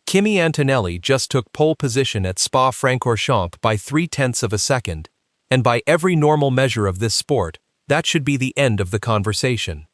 Kimi Antonelli just took pole position at Spa-Francorchamps by 0.3 of a second, and by every normal measure of this sport, that should be the end of the conversation.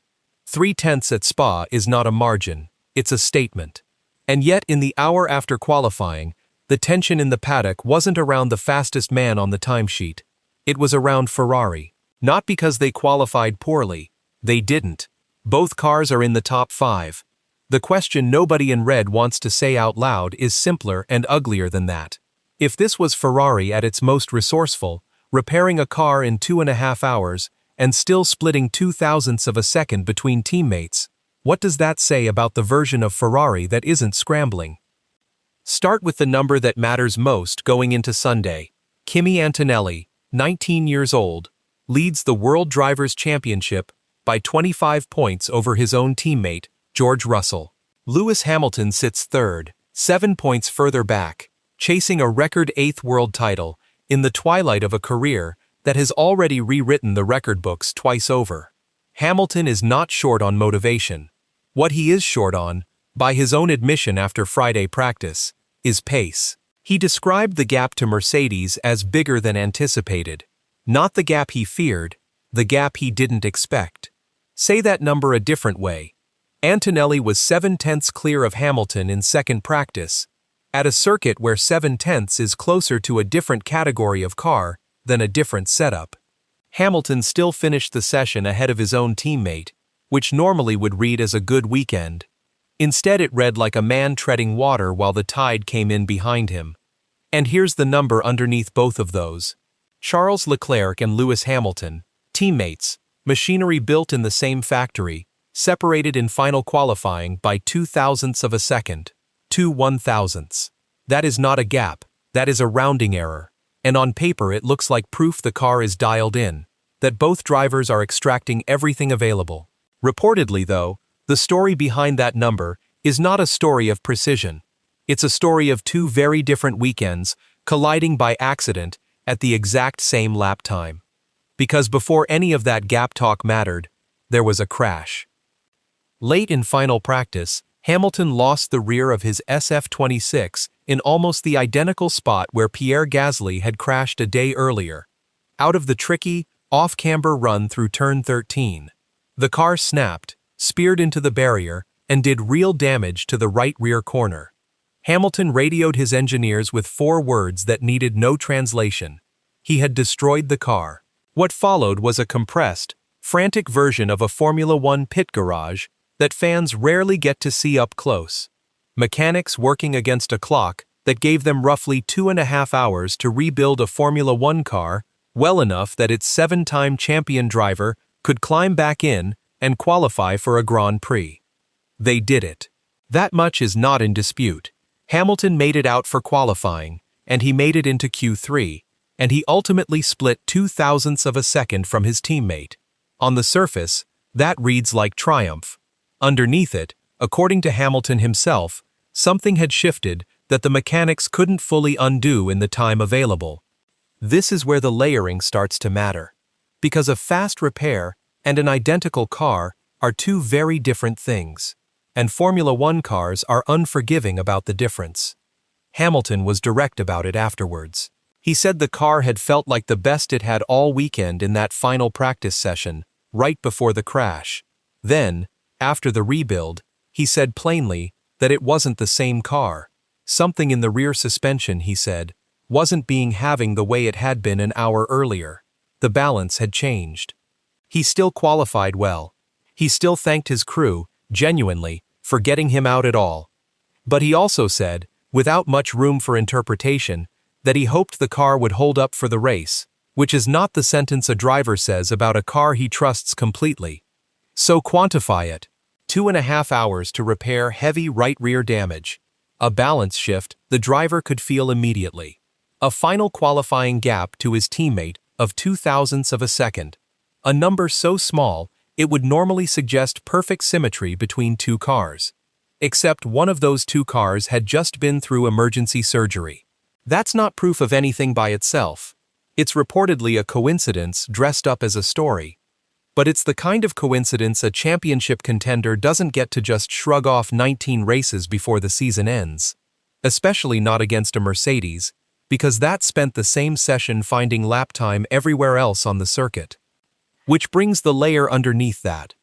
0.3 at Spa is not a margin, it's a statement. And yet in the hour after qualifying, the tension in the paddock wasn't around the fastest man on the timesheet. It was around Ferrari. Not because they qualified poorly. They didn't. Both cars are in the top 5. The question nobody in red wants to say out loud is simpler and uglier than that. If this was Ferrari at its most resourceful, repairing a car in 2.5 hours, and still splitting 0.02 of a second between teammates, what does that say about the version of Ferrari that isn't scrambling? Start with the number that matters most going into Sunday. Kimi Antonelli, 19 years old, leads the World Drivers' Championship by 25 points over his own teammate, George Russell. Lewis Hamilton sits third, 7 points further back, chasing a record 8th world title in the twilight of a career that has already rewritten the record books twice over. Hamilton is not short on motivation. What he is short on, by his own admission after Friday practice, is pace. He described the gap to Mercedes as bigger than anticipated. Not the gap he feared, the gap he didn't expect. Say that number a different way. Antonelli was 0.7 clear of Hamilton in second practice, at a circuit where 0.7 is closer to a different category of car than a different setup. Hamilton still finished the session ahead of his own teammate, which normally would read as a good weekend. Instead it read like a man treading water while the tide came in behind him. And here's the number underneath both of those. Charles Leclerc and Lewis Hamilton, teammates, machinery built in the same factory, separated in final qualifying by 0.02 of a second, 2/1000ths. That is not a gap, that is a rounding error. And on paper it looks like proof the car is dialed in, that both drivers are extracting everything available. Reportedly though, the story behind that number is not a story of precision. It's a story of two very different weekends colliding by accident at the exact same lap time. Because before any of that gap talk mattered, there was a crash. Late in final practice, Hamilton lost the rear of his SF26 in almost the identical spot where Pierre Gasly had crashed a day earlier, out of the tricky, off-camber run through turn 13. The car snapped, speared into the barrier, and did real damage to the right rear corner. Hamilton radioed his engineers with 4 words that needed no translation. He had destroyed the car. What followed was a compressed, frantic version of a Formula One pit garage that fans rarely get to see up close. Mechanics working against a clock that gave them roughly 2.5 hours to rebuild a Formula One car well enough that its 7-time champion driver could climb back in and qualify for a Grand Prix. They did it. That much is not in dispute. Hamilton made it out for qualifying, and he made it into Q3, and he ultimately split 0.02 of a second from his teammate. On the surface, that reads like triumph. Underneath it, according to Hamilton himself, something had shifted that the mechanics couldn't fully undo in the time available. This is where the layering starts to matter. Because a fast repair and an identical car are two very different things. And Formula One cars are unforgiving about the difference. Hamilton was direct about it afterwards. He said the car had felt like the best it had all weekend in that final practice session, right before the crash. Then, after the rebuild, he said plainly that it wasn't the same car. Something in the rear suspension, he said, wasn't having the way it had been an hour earlier. The balance had changed. He still qualified well. He still thanked his crew, genuinely, for getting him out at all. But he also said, without much room for interpretation, that he hoped the car would hold up for the race, which is not the sentence a driver says about a car he trusts completely. So quantify it. 2.5 hours to repair heavy right rear damage. A balance shift the driver could feel immediately. A final qualifying gap to his teammate of 0.02 of a second. A number so small, it would normally suggest perfect symmetry between two cars. Except one of those two cars had just been through emergency surgery. That's not proof of anything by itself. It's reportedly a coincidence dressed up as a story. But it's the kind of coincidence a championship contender doesn't get to just shrug off 19 races before the season ends. especially not against a Mercedes, because that spent the same session finding lap time everywhere else on the circuit. Which brings the layer underneath that.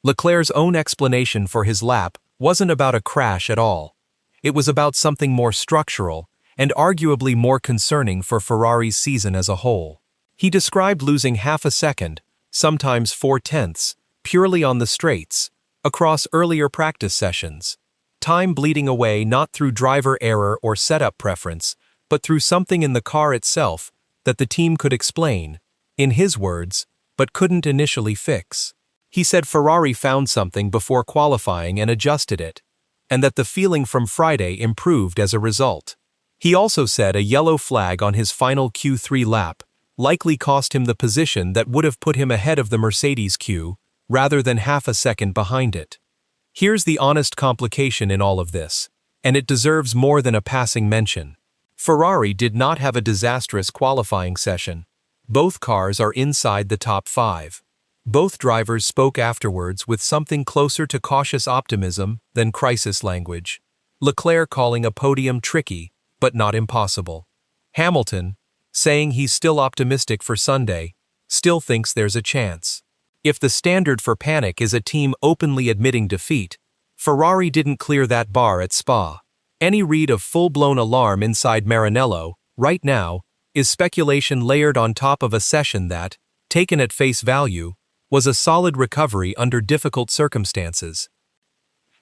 Leclerc's own explanation for his lap wasn't about a crash at all. It was about something more structural, and arguably more concerning for Ferrari's season as a whole. He described losing half a second, sometimes 4/10ths, purely on the straights, across earlier practice sessions. Time bleeding away not through driver error or setup preference, but through something in the car itself that the team could explain, in his words, but couldn't initially fix. He said Ferrari found something before qualifying and adjusted it, and that the feeling from Friday improved as a result. He also said a yellow flag on his final Q3 lap likely cost him the position that would have put him ahead of the Mercedes Q, rather than half a second behind it. Here's the honest complication in all of this, and it deserves more than a passing mention. Ferrari did not have a disastrous qualifying session. Both cars are inside the top 5. Both drivers spoke afterwards with something closer to cautious optimism than crisis language. Leclerc calling a podium tricky, but not impossible. Hamilton, saying he's still optimistic for Sunday, still thinks there's a chance. If the standard for panic is a team openly admitting defeat, Ferrari didn't clear that bar at Spa. Any read of full-blown alarm inside Maranello, right now, is speculation layered on top of a session that, taken at face value, was a solid recovery under difficult circumstances.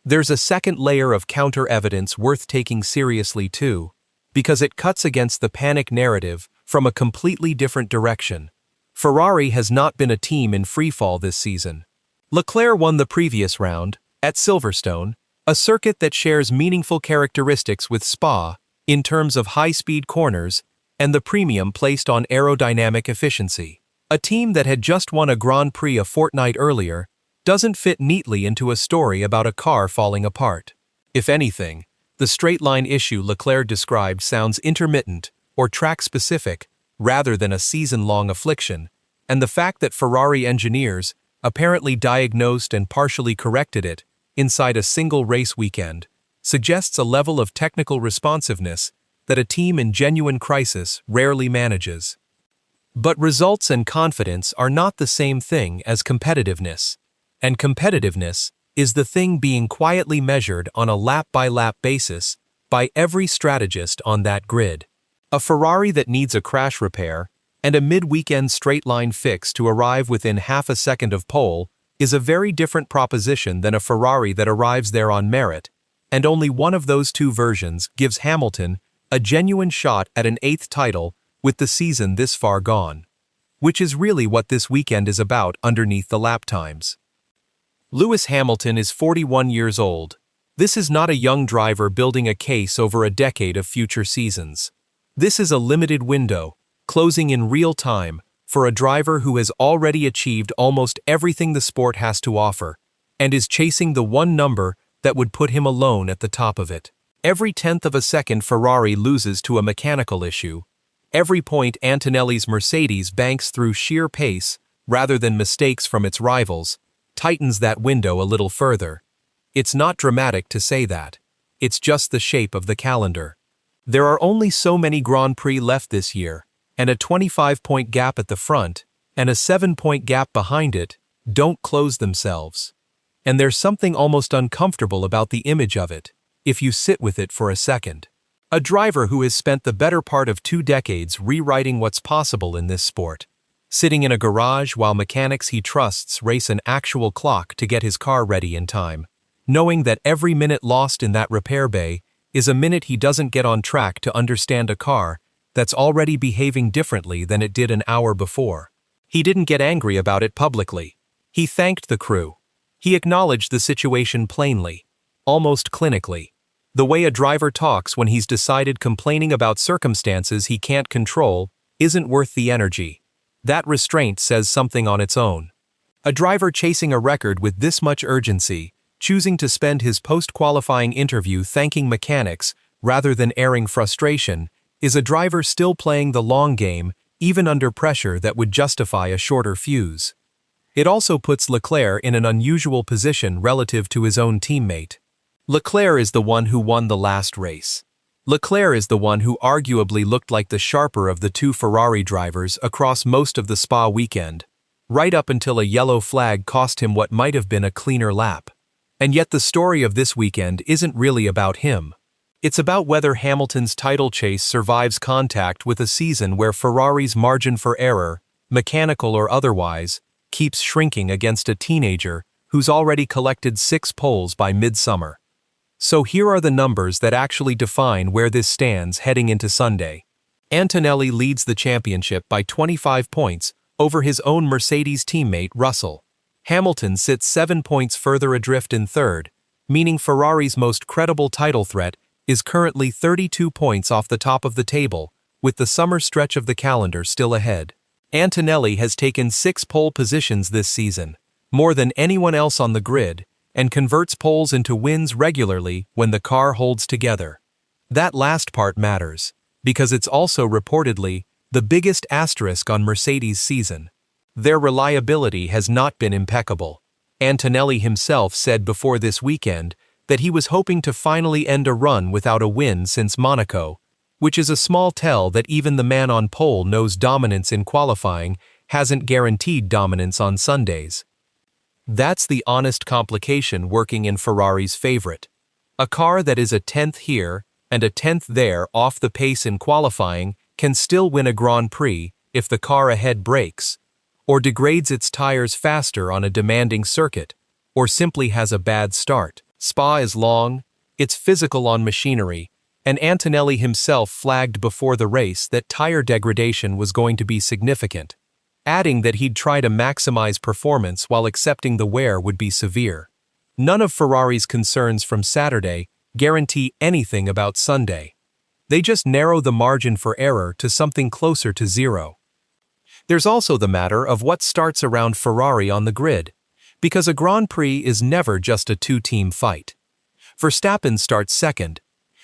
There's a second layer of counter-evidence worth taking seriously too, because it cuts against the panic narrative from a completely different direction. Ferrari has not been a team in freefall this season. Leclerc won the previous round, at Silverstone, a circuit that shares meaningful characteristics with Spa in terms of high-speed corners and the premium placed on aerodynamic efficiency. A team that had just won a Grand Prix a fortnight earlier doesn't fit neatly into a story about a car falling apart. If anything, the straight-line issue Leclerc described sounds intermittent or track-specific rather than a season-long affliction, and the fact that Ferrari engineers apparently diagnosed and partially corrected it inside a single race weekend suggests a level of technical responsiveness that a team in genuine crisis rarely manages. But results and confidence are not the same thing as competitiveness, and competitiveness is the thing being quietly measured on a lap-by-lap basis by every strategist on that grid. A Ferrari that needs a crash repair and a mid-weekend straight-line fix to arrive within half a second of pole is a very different proposition than a Ferrari that arrives there on merit, and only one of those two versions gives Hamilton a genuine shot at an 8th title with the season this far gone. Which is really what this weekend is about underneath the lap times. Lewis Hamilton is 41 years old. This is not a young driver building a case over a decade of future seasons. This is a limited window, closing in real time, for a driver who has already achieved almost everything the sport has to offer, and is chasing the one number that would put him alone at the top of it. Every 10th of a second Ferrari loses to a mechanical issue. Every point Antonelli's Mercedes banks through sheer pace, rather than mistakes from its rivals, tightens that window a little further. It's not dramatic to say that. It's just the shape of the calendar. There are only so many Grand Prix left this year, and a 25-point gap at the front and a 7-point gap behind it don't close themselves. And there's something almost uncomfortable about the image of it, if you sit with it for a second. A driver who has spent the better part of 2 decades rewriting what's possible in this sport, sitting in a garage while mechanics he trusts race an actual clock to get his car ready in time, knowing that every minute lost in that repair bay is a minute he doesn't get on track to understand a car that's already behaving differently than it did an hour before. He didn't get angry about it publicly. He thanked the crew. He acknowledged the situation plainly, almost clinically. The way a driver talks when he's decided complaining about circumstances he can't control isn't worth the energy. That restraint says something on its own. A driver chasing a record with this much urgency, choosing to spend his post-qualifying interview thanking mechanics rather than airing frustration, is a driver still playing the long game even under pressure that would justify a shorter fuse. It also puts Leclerc in an unusual position relative to his own teammate. Leclerc is the one who won the last race. Leclerc is the one who arguably looked like the sharper of the two Ferrari drivers across most of the Spa weekend, right up until a yellow flag cost him what might have been a cleaner lap. And yet the story of this weekend isn't really about him. It's about whether Hamilton's title chase survives contact with a season where Ferrari's margin for error, mechanical or otherwise, keeps shrinking against a teenager who's already collected 6 poles by midsummer. So here are the numbers that actually define where this stands heading into Sunday. Antonelli leads the championship by 25 points over his own Mercedes teammate Russell. Hamilton sits 7 points further adrift in third, meaning Ferrari's most credible title threat is currently 32 points off the top of the table, with the summer stretch of the calendar still ahead. Antonelli has taken 6 pole positions this season, more than anyone else on the grid, and converts poles into wins regularly when the car holds together. That last part matters, because it's also reportedly the biggest asterisk on Mercedes' season. Their reliability has not been impeccable. Antonelli himself said before this weekend that he was hoping to finally end a run without a win since Monaco, which is a small tell that even the man on pole knows dominance in qualifying hasn't guaranteed dominance on Sundays. That's the honest complication working in Ferrari's favorite. A car that is a 10th here and a 10th there off the pace in qualifying can still win a Grand Prix if the car ahead brakes, or degrades its tires faster on a demanding circuit, or simply has a bad start. Spa is long, it's physical on machinery, and Antonelli himself flagged before the race that tire degradation was going to be significant, adding that he'd try to maximize performance while accepting the wear would be severe. None of Ferrari's concerns from Saturday guarantee anything about Sunday. They just narrow the margin for error to something closer to zero. There's also the matter of what starts around Ferrari on the grid, because a Grand Prix is never just a two-team fight. Verstappen starts second,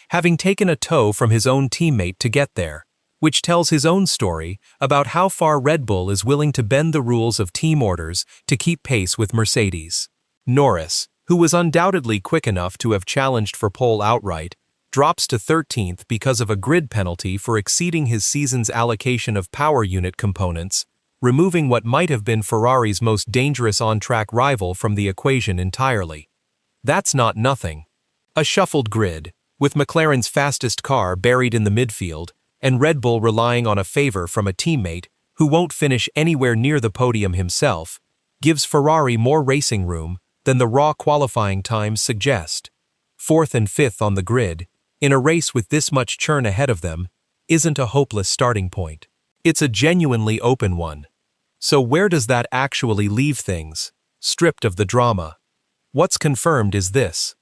having taken a tow from his own teammate to get there, which tells his own story about how far Red Bull is willing to bend the rules of team orders to keep pace with Mercedes. Norris, who was undoubtedly quick enough to have challenged for pole outright, drops to 13th because of a grid penalty for exceeding his season's allocation of power unit components, removing what might have been Ferrari's most dangerous on-track rival from the equation entirely. That's not nothing. A shuffled grid, with McLaren's fastest car buried in the midfield, and Red Bull relying on a favor from a teammate who won't finish anywhere near the podium himself, gives Ferrari more racing room than the raw qualifying times suggest. 4th and 5th on the grid, in a race with this much churn ahead of them, isn't a hopeless starting point. It's a genuinely open one. So where does that actually leave things, stripped of the drama? What's confirmed is this.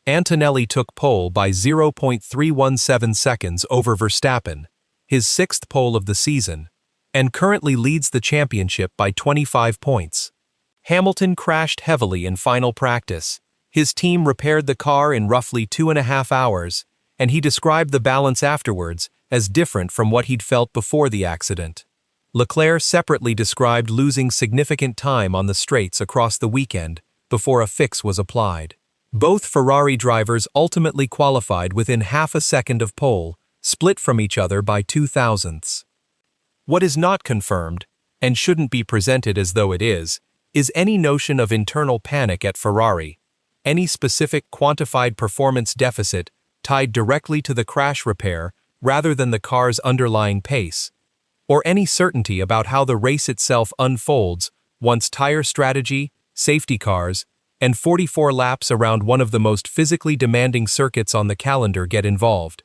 Antonelli took pole by 0.317 seconds over Verstappen, his 6th pole of the season, and currently leads the championship by 25 points. Hamilton crashed heavily in final practice. His team repaired the car in roughly 2.5 hours, and he described the balance afterwards as different from what he'd felt before the accident. Leclerc separately described losing significant time on the straights across the weekend before a fix was applied. Both Ferrari drivers ultimately qualified within half a second of pole, split from each other by 2/1000ths. What is not confirmed, and shouldn't be presented as though it is any notion of internal panic at Ferrari, any specific quantified performance deficit tied directly to the crash repair rather than the car's underlying pace, or any certainty about how the race itself unfolds once tire strategy, safety cars, and 44 laps around one of the most physically demanding circuits on the calendar get involved.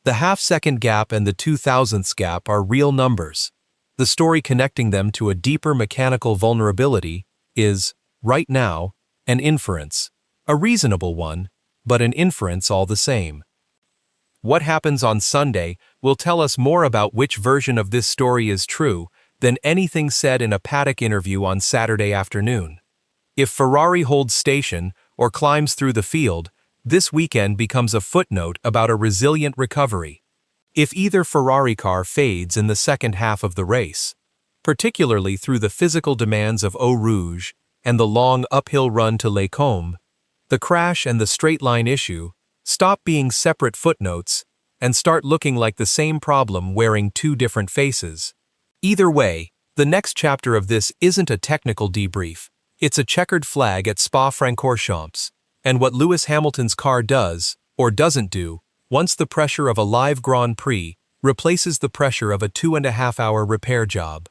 The half-second gap and the 2/1000ths gap are real numbers. The story connecting them to a deeper mechanical vulnerability is, right now, an inference. A reasonable one, but an inference all the same. What happens on Sunday will tell us more about which version of this story is true than anything said in a paddock interview on Saturday afternoon. If Ferrari holds station or climbs through the field, this weekend becomes a footnote about a resilient recovery. If either Ferrari car fades in the second half of the race, particularly through the physical demands of Eau Rouge and the long uphill run to Les Combes, the crash and the straight line issue stop being separate footnotes and start looking like the same problem wearing two different faces. Either way, the next chapter of this isn't a technical debrief. It's a checkered flag at Spa-Francorchamps, and what Lewis Hamilton's car does, or doesn't do, once the pressure of a live Grand Prix replaces the pressure of a 2.5-hour repair job.